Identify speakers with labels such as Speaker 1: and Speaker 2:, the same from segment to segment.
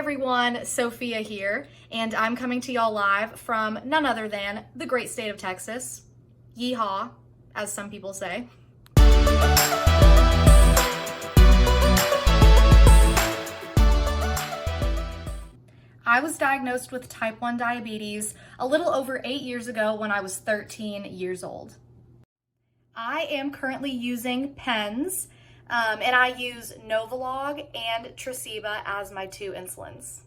Speaker 1: everyone, Sophia here, and I'm coming to y'all live from none other than the great state of Texas. Yeehaw, as some people say. I was diagnosed with type 1 diabetes a little over 8 years ago when I was 13 years old. I am currently using pens, and I use Novolog and Tresiba as my two insulins.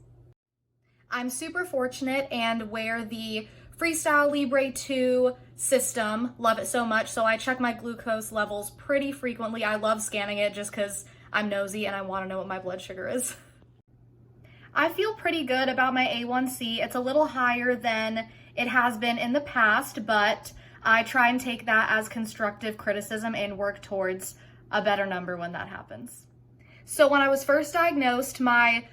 Speaker 1: I'm super fortunate and wear the Freestyle Libre 2 system. Love it so much, so I check my glucose levels pretty frequently. I love scanning it just because I'm nosy and I want to know what my blood sugar is. I feel pretty good about my A1C. It's a little higher than it has been in the past, but I try and take that as constructive criticism and work towards a better number when that happens. So when I was first diagnosed, my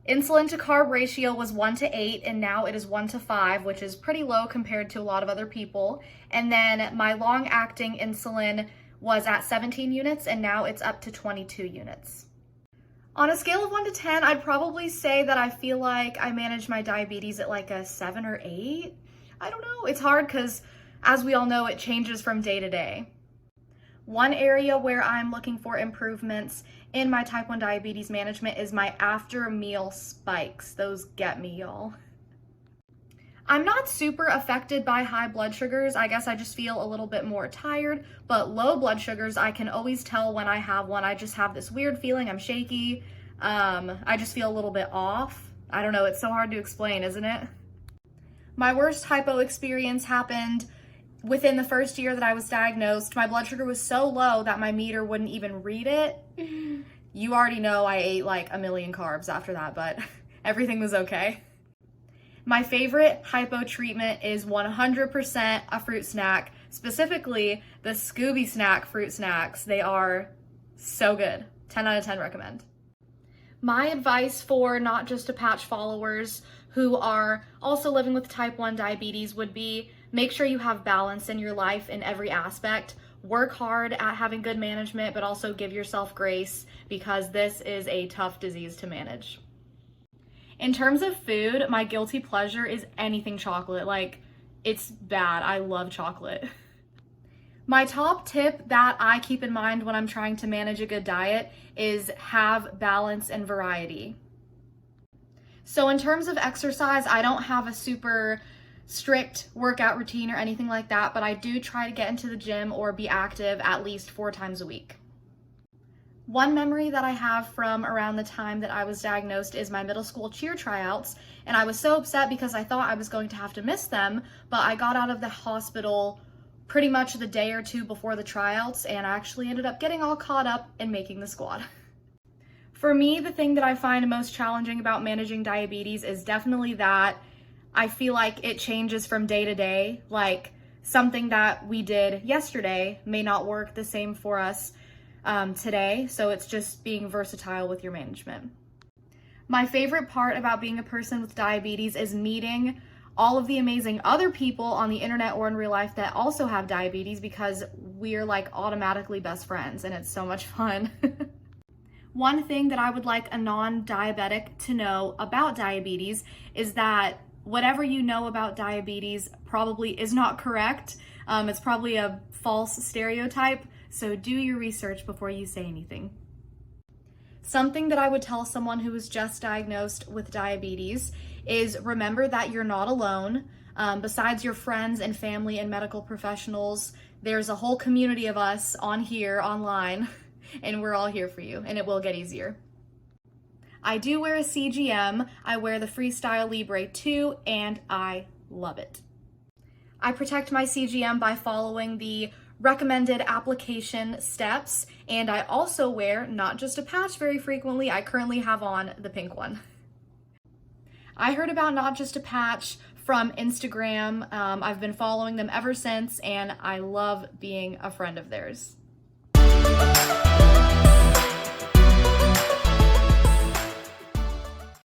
Speaker 1: insulin to carb ratio was 1:8, and now it is 1:5, which is pretty low compared to a lot of other people. And then my long-acting insulin was at 17 units, and now it's up to 22 units. On a scale of 1 to 10, I'd probably say that I feel like I manage my diabetes at like a 7 or 8. I don't know. It's hard because, as we all know, it changes from day to day. One area where I'm looking for improvements in my type 1 diabetes management is my after meal spikes. Those get me, y'all. I'm not super affected by high blood sugars. I guess I just feel a little bit more tired, but low blood sugars, I can always tell when I have one. I just have this weird feeling. I'm shaky. I just feel a little bit off. I don't know. It's so hard to explain, isn't it? My worst hypo experience happened within the first year that I was diagnosed. My blood sugar was so low that my meter wouldn't even read it. You already know I ate like a million carbs after that, but everything was okay. My favorite hypo treatment is 100% a fruit snack, specifically the Scooby Snack fruit snacks. They are so good. 10 out of 10 recommend. My advice for not just a patch followers who are also living with type 1 diabetes would be make sure you have balance in your life in every aspect. Work hard at having good management, but also give yourself grace because this is a tough disease to manage. In terms of food, my guilty pleasure is anything chocolate. Like, it's bad. I love chocolate. My top tip that I keep in mind when I'm trying to manage a good diet is have balance and variety. So in terms of exercise, I don't have a super strict workout routine or anything like that, but I do try to get into the gym or be active at least 4 times a week. One memory that I have from around the time that I was diagnosed is my middle school cheer tryouts, and I was so upset because I thought I was going to have to miss them, but I got out of the hospital pretty much the day or two before the tryouts, and I actually ended up getting all caught up and making the squad. For me, the thing that I find most challenging about managing diabetes is definitely that I feel like it changes from day to day. Like, something that we did yesterday may not work the same for us today, so it's just being versatile with your management. My favorite part about being a person with diabetes is meeting all of the amazing other people on the internet or in real life that also have diabetes, because we're like automatically best friends and it's so much fun. One thing that I would like a non-diabetic to know about diabetes is that whatever you know about diabetes probably is not correct. It's probably a false stereotype, so do your research before you say anything. Something that I would tell someone who was just diagnosed with diabetes is remember that you're not alone. Besides your friends and family and medical professionals, there's a whole community of us on here, online, and we're all here for you, and it will get easier. I do wear a CGM. I wear the Freestyle Libre 2, and I love it. I protect my CGM by following the recommended application steps, and I also wear not just a patch very frequently. I currently have on the pink one. I heard about Not Just a Patch from Instagram. I've been following them ever since, and I love being a friend of theirs.